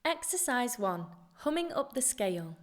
Exercise 1. Humming up the scale.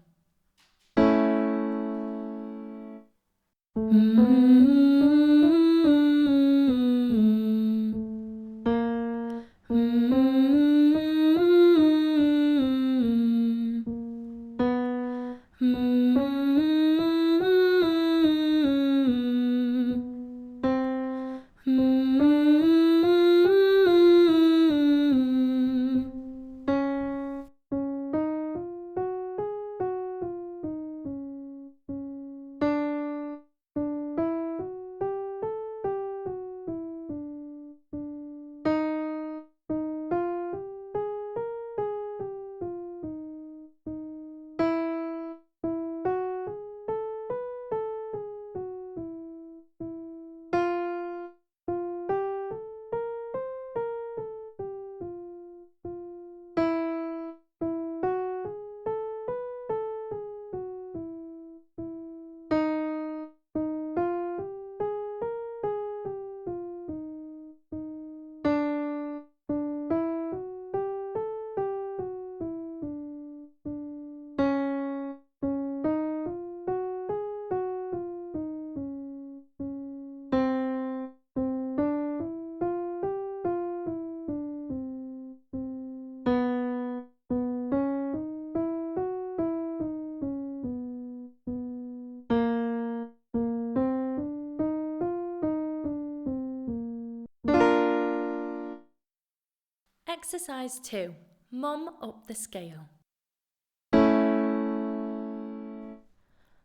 Exercise 2. Mum up the scale.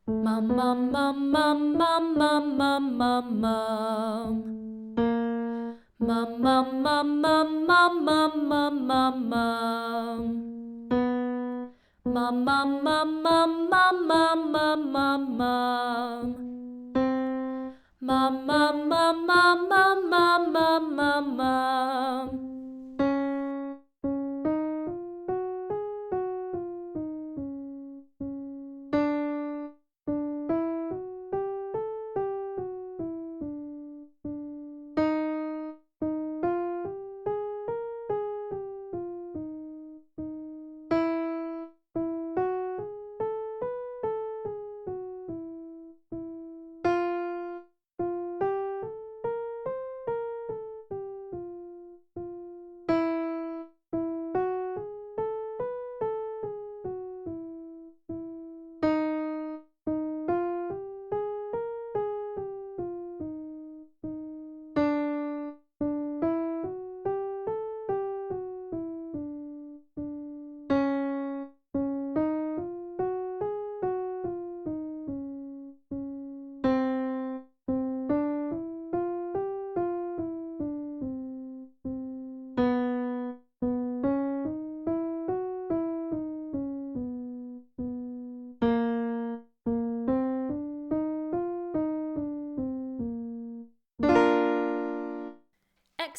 Mum, mum, mum, mum, mum, mum, mum, mum, mum. Mum, mum, mum, mum, mum, mum, mum, mum, mum. Mum, mum, mum, mum, mum, mum, mum, mum, mum. Mum, mum, mum, mum, mum, mum, mum, mum, mum.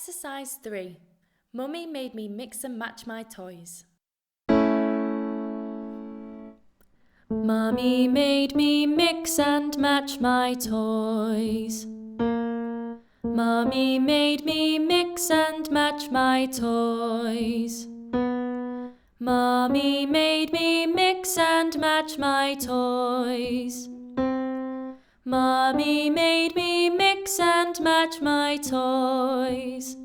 Exercise 3. Mummy made me mix and match my toys. Mummy made me mix and match my toys. Mummy made me mix and match my toys. Mummy made me mix and match my toys. Mummy made me mix and match my toys.